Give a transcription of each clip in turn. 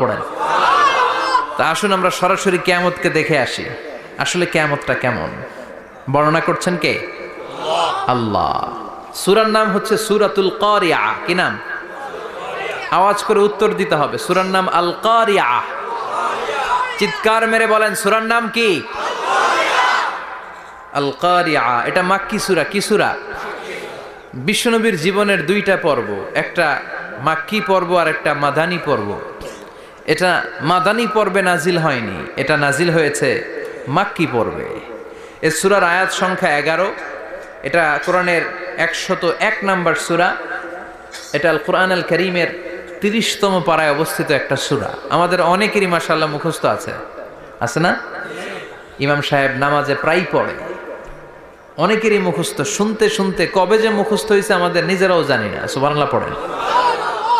পড়েন। তা আসুন আমরা সরাসরি কিয়ামতকে দেখে আসি। আসলে কিয়ামতটা কেমন বর্ণনা করছেন কে? আল্লাহ। সূরার নাম হচ্ছে সূরাতুল কারিয়া। কি নাম? আওয়াজ করে উত্তর দিতে হবে। সূরার নাম আল কারিয়া। চিৎকার মেরে বলেন সূরার নাম কি? আল কারিয়া। এটা মাক্কি সূরা। কি সূরা? বিশ্বনবীর জীবনের দুইটা পর্ব, একটা মাক্কি পর্ব আর একটা মাদানী পর্ব। এটা মাদানী পর্বে নাজিল হয়নি, এটা নাজিল হয়েছে মাক্কি পর্বে। এই সূরার আয়াত সংখ্যা 11। এটা কোরআনের 101 নম্বর সূরা। এটা আল কোরআন আল কারীমের 30তম পারায় অবস্থিত একটা সূরা। আমাদের অনেকেরই মাশাআল্লাহ মুখস্থ আছে, আছে না? ইমাম সাহেব নামাজে প্রায় পড়ে, অনেকেরই মুখস্থ। শুনতে শুনতে কবে যে মুখস্থ হয়েছে আমাদের নিজেরাও জানি না। সুবহানাল্লাহ পড়েন।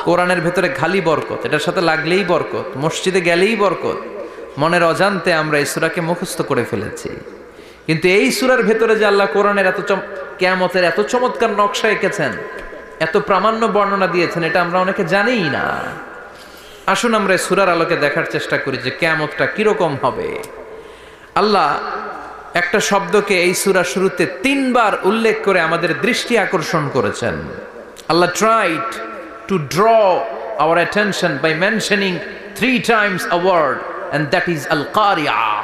কোরআনের ভেতরে খালি বরকত, এটার সাথে লাগলেই বরকত, মসজিদে গেলেই বরকত। মনের অজান্তে আমরা এই সূরাকে মুখস্থ করে ফেলেছি। কিন্তু এই সূরার ভেতরে যে আল্লাহ কোরআনের কিয়ামতের এত চমৎকার নকশা এঁকেছেন, এত প্রামাণ্য বর্ণনা দিয়েছেন, এটা আমরা অনেকে জানিই না। আসুন আমরা এই সূরার আলোকে দেখার চেষ্টা করি যে কিয়ামতটা কিরকম হবে। আল্লাহ একটা শব্দকে এই সূরার শুরুতে 3 বার উল্লেখ করে আমাদের দৃষ্টি আকর্ষণ করেছেন। আল্লাহ tried to draw our attention by mentioning 3 times a word, and that is al-qari'ah.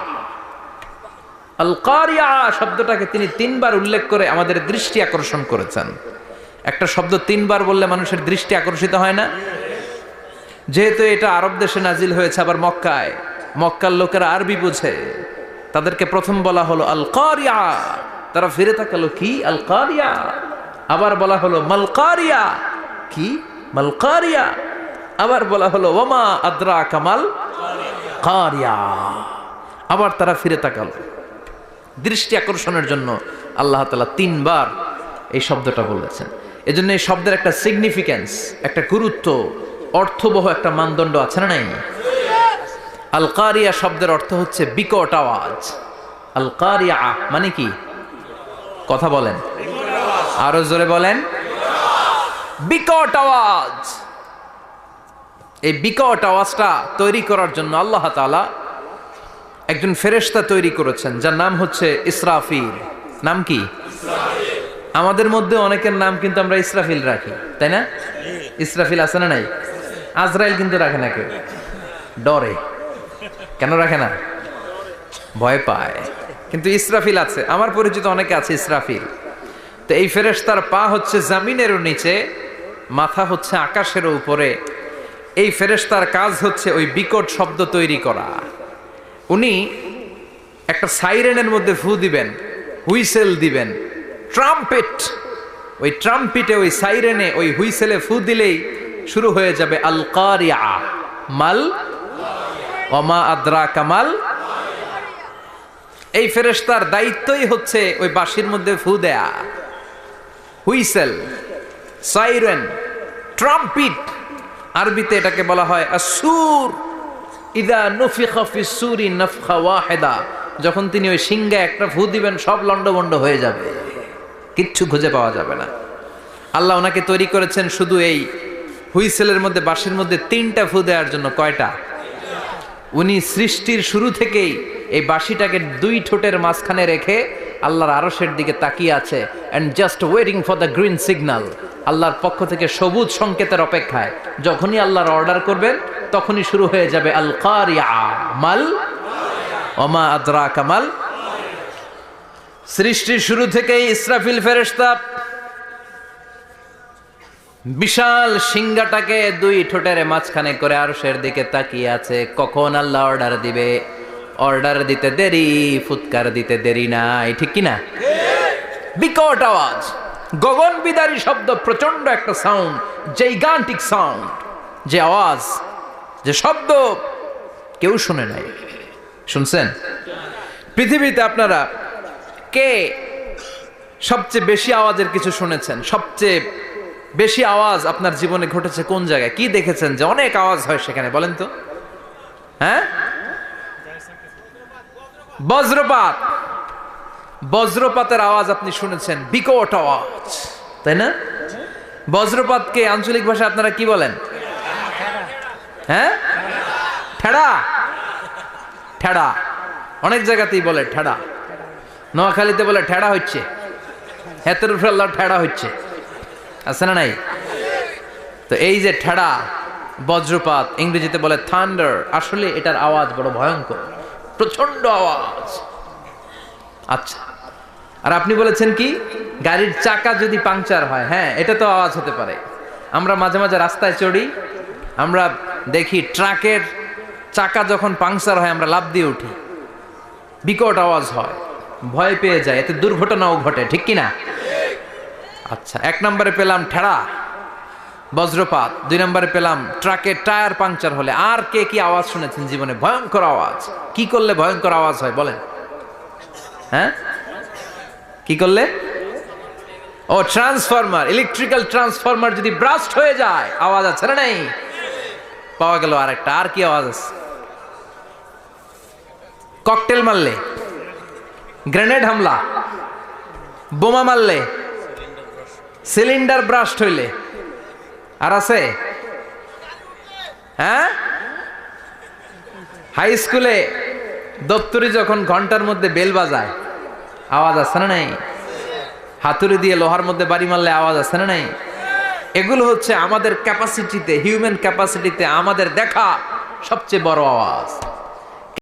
al-qari'ah শব্দটাকে তিনি 3 বার উল্লেখ করে আমাদের দৃষ্টি আকর্ষণ করেছেন। একটা শব্দ 3 বার বললে মানুষের দৃষ্টি আকর্ষিত হয় না? যেহেতু এটা আরব দেশে নাজিল হয়েছে, আবার মক্কায়, মক্কার লোকেরা আরবি বুঝে, তাদেরকে প্রথম বলা হলো আল কারিয়া। তারা ফিরে তাকালো, কি আল কারিয়া? আবার বলা হলো মাল কারিয়া। কি মাল কারিয়া? আবার বলা হলো ওমা আদরাকা মাল কারিয়া। আবার তারা ফিরে তাকালো। দৃষ্টি আকর্ষণের জন্য আল্লাহ তাআলা 3 বার এই শব্দটা বলেছেন। এজন্য এই শব্দের একটা সিগনিফিকেন্স, একটা গুরুত্ব, অর্থবহ একটা মানদণ্ড আছে না নাই? আল কারিয়া শব্দের অর্থ হচ্ছে বিকট আওয়াজ। আল কারিয়া মানে কি? কথা বলেন, আরো জোরে বলেন। বিকট আওয়াজ। এই বিকট আওয়াজটা তৈরি করার জন্য আল্লাহ তাআলা একজন ফেরেশতা তৈরি করেছেন, যার নাম হচ্ছে ইসরাফিল। নাম কি? আমাদের মধ্যে অনেকের নাম কিন্তু আমরা ইসরাফিল রাখি, তাই না? ইসরাফিল আছে না নাই? আজরাইল কিন্তু রাখে না কেউ, ডরে। কেন রাখে না? ভয় পায়। কিন্তু ইসরাফিল আছে, আমার পরিচিত অনেকে আছে ইসরাফিল। তো এই ফেরেশতার পা হচ্ছে জমিনেরও নিচে, মাথা হচ্ছে আকাশের উপরে। এই ফেরেশতার কাজ হচ্ছে ওই বিকট শব্দ তৈরি করা। উনি একটা সাইরেনের মধ্যে ফু দিবেন, হুইসেল দিবেন, ট্রাম্পেট। ওই ট্রাম্পিটে, ওই সাইরেনে, ওই হুইসেলে ফু দিলেই শুরু হয়ে যাবে আল কারিয়া। মাল ওমা আদরাকা মাল। এই ফেরেশতার দায়িত্বই হচ্ছে ওই বাঁশির মধ্যে ফু দেয়া। হুইসেল, সাইরেন, ট্রাম্পিট, আরবিতে এটাকে বলা হয় আসুর। ইদা নুফিখা ফিস সূরি নাফখা ওয়াহিদা। যখন তিনি ওই সিংহে একটা ফু দিবেন, সব লন্ডভন্ড হয়ে যাবে, কিচ্ছু খুঁজে পাওয়া যাবে না। আল্লাহ ওনাকে তৈরি করেছেন শুধু এই হুইসেলের মধ্যে, বাঁশির মধ্যে 3টা ফু দেওয়ার জন্য। কয়টা? উনি সৃষ্টির শুরু থেকেই এই বাঁশিটাকে 2 ঠোঁটের মাঝখানে রেখে আল্লাহর আরশের দিকে তাকিয়ে আছে, and just waiting for the green signal. আল্লাহর পক্ষ থেকে সবুজ সংকেতের অপেক্ষায়। যখনই আল্লাহর অর্ডার করবেন তখনই শুরু হয়ে যাবে আল কারিয়া। মাল ওমা আদরাকা মাল। সৃষ্টির শুরু থেকেই ইসরাফিল ফেরেশতা বিশাল সিংহাটাকে 2 ঠোঁটের মাঝখানে করে আরশের দিকে তাকিয়ে আছে, কখন আল্লাহ অর্ডার দিবে। অর্ডার দিতে দেরি, ফুৎকার দিতে দেরি নাই, ঠিক কিনা? বিকট আওয়াজ, গগন বিদারী শব্দ, প্রচন্ড একটা সাউন্ড, জাইগান্টিক সাউন্ড। যে আওয়াজ, যে শব্দ কেউ শুনে নাই। শুনছেন? পৃথিবীতে আপনারা কে সবচেয়ে বেশি আওয়াজের কিছু শুনেছেন? সবচেয়ে বেশি আওয়াজ আপনার জীবনে ঘটেছে কোন জায়গায়? কি দেখেছেন যে অনেক আওয়াজ হয় সেখানে? বলেন তো। হ্যাঁ, বজ্রপাত। বজ্রপাতের আওয়াজ আপনি শুনেছেন, বিকট আওয়াজ, তাই না? বজ্রপাতকে আঞ্চলিক ভাষায় আপনারা কি বলেন? হ্যাঁ, ঠেড়া, ঠেড়া অনেক জায়গাতেই বলে ঠেড়া। নোয়াখালীতে বলে ঠেড়া হচ্ছে, হেতের উপরে আল্লাহ ঠেড়া হচ্ছে, আছে না নাই? তো এই যে ঠেড়া, বজ্রপাত, ইংরেজিতে বলে থান্ডার, আসলে এটার আওয়াজ বড় ভয়ঙ্কর, প্রচন্ড আওয়াজ। আচ্ছা, আর আপনি বলেছেন কি গাড়ির চাকা যদি পাংচার হয়, হ্যাঁ এটা তো আওয়াজ হতে পারে। আমরা মাঝে মাঝে রাস্তায় চড়ি, আমরা দেখি ট্রাকের চাকা যখন পাংচার হয় আমরা লাফ দিয়ে উঠি, বিকট আওয়াজ হয়, ভয় পেয়ে যায়, এতে দুর্ঘটনাও ঘটে, ঠিক কিনা? আচ্ছা, 1 নম্বরে পেলাম ঠেড়া, বজ্রপাত, 2 নম্বরে পেলাম ট্রাকের টায়ার পাংচার হলে। আর কে কি আওয়াজ শুনেছেন জীবনে? ভয়ঙ্কর আওয়াজ। কি করলে ভয়ঙ্কর আওয়াজ হয় বলেন? হ্যাঁ, কি করলে? ও ট্রান্সফরমার, ইলেকট্রিক্যাল ট্রান্সফরমার যদি ব্রাস্ট হয়ে যায় আওয়াজ আছে না নাই? পাওয়া গেল আরেকটা। আর কি আওয়াজ আছে? ককটেল মারলে, গ্রেনেড হামলা, বোমা মারলে, সিলিন্ডার ব্রাস্ট হইলে। আর আছে? হ্যাঁ, হাই স্কুলে দপ্তরি যখন ঘন্টার মধ্যে বেল বাজায় আওয়াজ আছে না নাই? হাতুড়ি দিয়ে লোহার মধ্যে বাড়ি মারলে আওয়াজ আছে না নাই? এগুলো হচ্ছে আমাদের ক্যাপাসিটিতে, হিউম্যান ক্যাপাসিটিতে আমাদের দেখা সবচেয়ে বড় আওয়াজ।